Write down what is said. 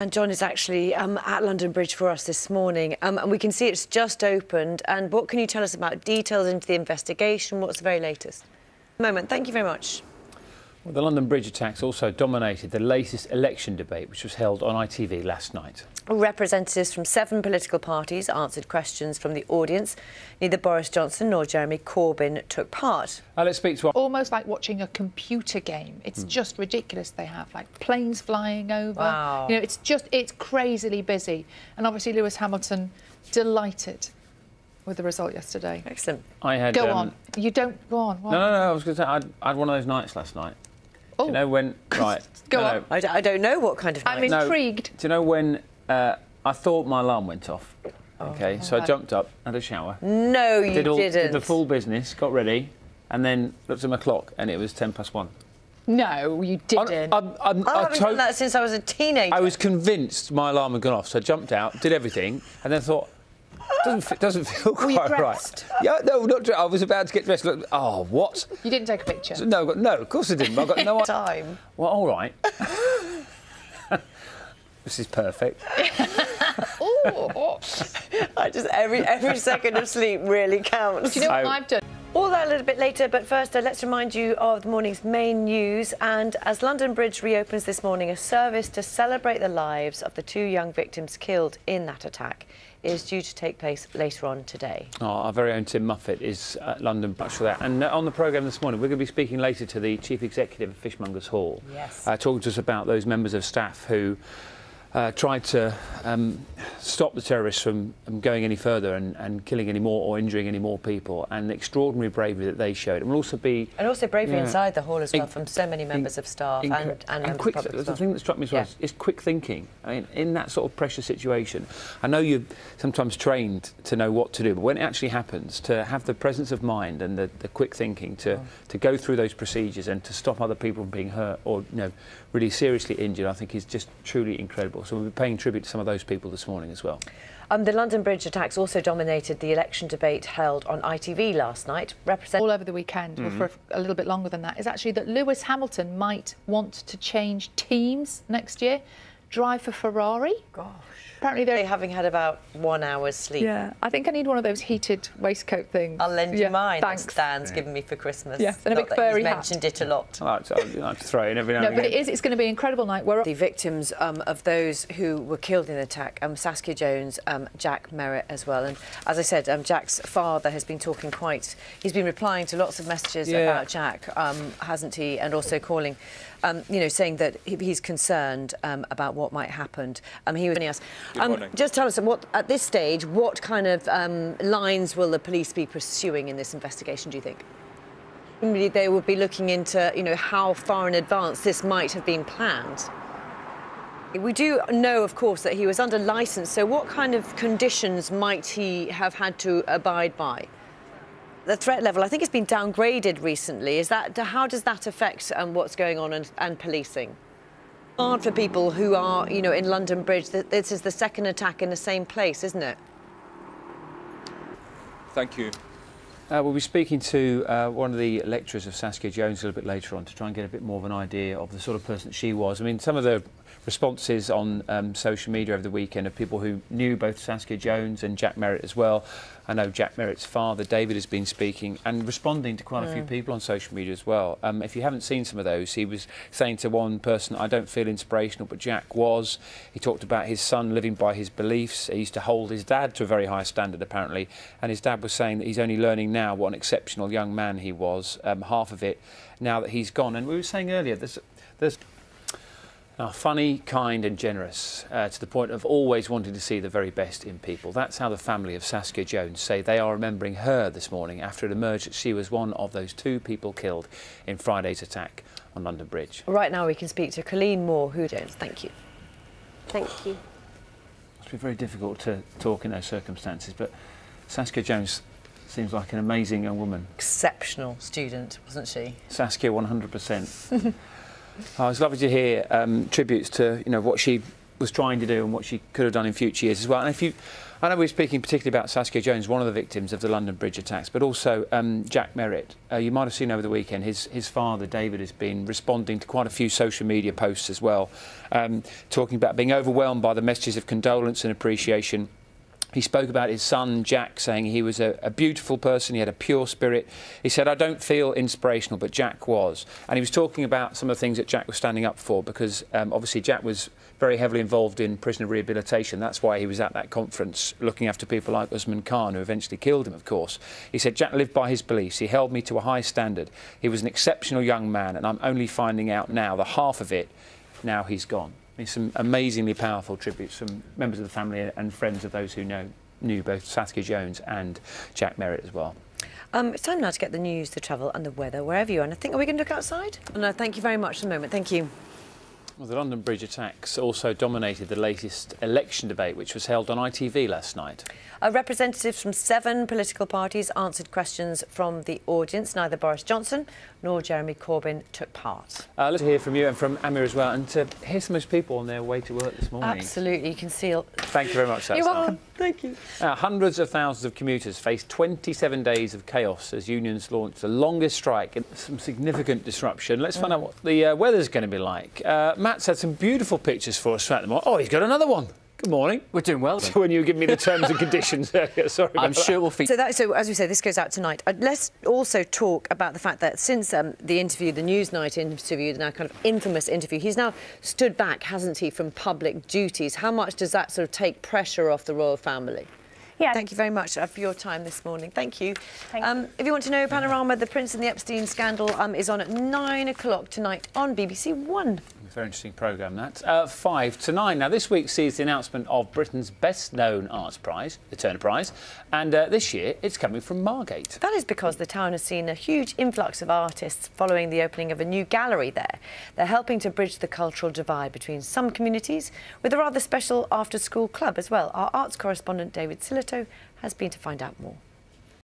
And John is actually at London Bridge for us this morning, and we can see it's just opened. And what can you tell us about details into the investigation? What's the very latest? Thank you very much. Well, the London Bridge attacks also dominated the latest election debate, which was held on ITV last night. Representatives from 7 political parties answered questions from the audience. Neither Boris Johnson nor Jeremy Corbyn took part. Let's speak to... Almost like watching a computer game. It's just ridiculous. They have, like, planes flying over. Wow. You know, it's crazily busy. And obviously Lewis Hamilton delighted with the result yesterday. Excellent. I had... Go on. You don't... Go on. What? No, I was going to say, I had one of those nights last night. Oh. Do you know when... Right. Go on. I don't know what kind of night. I'm intrigued. Do you know when I thought my alarm went off? OK, so I jumped up, had a shower. No, you didn't. Did the full business, got ready, and then looked at my clock, and it was 1:10. No, you didn't. I haven't done that since I was a teenager. I was convinced my alarm had gone off, so I jumped out, did everything, and then thought, doesn't feel Were you quite dressed? right. Yeah, no, not dressed. I was about to get dressed. Look, oh, what? You didn't take a picture? No, of course I didn't. I got no time. Well, all right. This is perfect. Oh. Every second of sleep really counts. Do you know what I've done? All that a little bit later, but first let's remind you of the morning's main news. And as London Bridge reopens this morning, a service to celebrate the lives of the 2 young victims killed in that attack is due to take place later on today. Oh, our very own Tim Muffet is at London Bridge for that. And on the programme this morning, we're going to be speaking later to the Chief Executive of Fishmongers Hall. Yes. Talking to us about those members of staff who tried to stop the terrorists from going any further and killing any more or injuring any more people, and the extraordinary bravery that they showed. And will also be... And also bravery inside the hall as well, from so many members of staff and quick, public the staff. thing that struck me as well is quick thinking. I mean, in that sort of pressure situation, I know you're sometimes trained to know what to do, but when it actually happens, to have the presence of mind and the quick thinking to go through those procedures and to stop other people from being hurt or, you know, really seriously injured, I think is just truly incredible. So we'll be paying tribute to some of those people this morning as well. The London Bridge attacks also dominated the election debate held on ITV last night. All over the weekend, or for a little bit longer than that, is actually that Lewis Hamilton might want to change teams next year, drive for Ferrari. Gosh. Apparently they're having had about 1 hour's sleep. Yeah, I think I need one of those heated waistcoat things. I'll lend you mine. Thanks. That Stan's given me for Christmas. Yes, and a big furry hat. Mentioned it a lot. I like to throw in every now and again. No, but it's going to be an incredible night. The victims of those who were killed in the attack, Saskia Jones, Jack Merritt as well. And as I said, Jack's father has been talking he's been replying to lots of messages about Jack, hasn't he? And also calling, you know, saying that he's concerned about what might happen. He was asking us, just tell us, at this stage, what kind of lines will the police be pursuing in this investigation, do you think? They will be looking into, you know, how far in advance this might have been planned. We do know, of course, that he was under licence, so what kind of conditions might he have had to abide by? The threat level, I think, has been downgraded recently. How does that affect what's going on and policing? Hard for people who are, you know, in London Bridge. This is the second attack in the same place, isn't it? Thank you. We'll be speaking to one of the lecturers of Saskia Jones a little bit later on to try and get a bit more of an idea of the sort of person that she was. I mean, some of the responses on social media over the weekend of people who knew both Saskia Jones and Jack Merritt as well. I know Jack Merritt's father, David, has been speaking and responding to quite a few people on social media as well. If you haven't seen some of those, he was saying to one person, I don't feel inspirational, but Jack was. He talked about his son living by his beliefs. He used to hold his dad to a very high standard, apparently, and his dad was saying that he's only learning now what an exceptional young man he was, half of it, now that he's gone. And we were saying earlier, there's funny, kind and generous, to the point of always wanting to see the very best in people. That's how the family of Saskia Jones say they are remembering her this morning after it emerged that she was one of those 2 people killed in Friday's attack on London Bridge. Right now we can speak to Colleen Moore, Jones. Thank you. Thank you. It must be very difficult to talk in those circumstances, but Saskia Jones seems like an amazing young woman. Exceptional student, wasn't she? Saskia, 100%. Oh, it's lovely to hear tributes to, you know, what she was trying to do and what she could have done in future years as well. And I know we're speaking particularly about Saskia Jones, one of the victims of the London Bridge attacks, but also Jack Merritt. You might have seen over the weekend his father, David, has been responding to quite a few social media posts as well, talking about being overwhelmed by the messages of condolence and appreciation. He spoke about his son, Jack, saying he was a beautiful person, he had a pure spirit. He said, I don't feel inspirational, but Jack was. And he was talking about some of the things that Jack was standing up for, because obviously Jack was very heavily involved in prisoner rehabilitation. That's why he was at that conference, looking after people like Usman Khan, who eventually killed him, of course. He said, Jack lived by his beliefs. He held me to a high standard. He was an exceptional young man, and I'm only finding out now the half of it. Now he's gone. Some amazingly powerful tributes from members of the family and friends of those who knew both Saskia Jones and Jack Merritt as well. It's time now to get the news, the travel and the weather, wherever you are. And I think, are we going to look outside? No, thank you very much for the moment. Thank you. Well, the London Bridge attacks also dominated the latest election debate, which was held on ITV last night. Representatives from 7 political parties answered questions from the audience. Neither Boris Johnson nor Jeremy Corbyn took part. Let's hear from you and from Amir as well, and to hear some of those people on their way to work this morning. Absolutely, you can see. Thank you very much. You're welcome. Thank you. Hundreds of thousands of commuters faced 27 days of chaos as unions launched the longest strike and some significant disruption. Let's find out what the weather's going to be like. Matt's had some beautiful pictures for us throughout the morning. Oh, he's got another one. Good morning. We're doing well. So when you were giving me the terms and conditions earlier, sorry about I'm sure we'll feature. So as we say, this goes out tonight. Let's also talk about the fact that since the interview, the Newsnight interview, the now kind of infamous interview, he's now stood back, hasn't he, from public duties. How much does that sort of take pressure off the royal family? Yeah. Thank you very much for your time this morning. Thank you. Thank you. If you want to know, Panorama, The Prince and the Epstein Scandal is on at 9 o'clock tonight on BBC One. Very interesting programme, that. 5 to 9. Now, this week sees the announcement of Britain's best-known arts prize, the Turner Prize, and this year it's coming from Margate. That is because the town has seen a huge influx of artists following the opening of a new gallery there. They're helping to bridge the cultural divide between some communities with a rather special after-school club as well. Our arts correspondent David Sillito has been to find out more.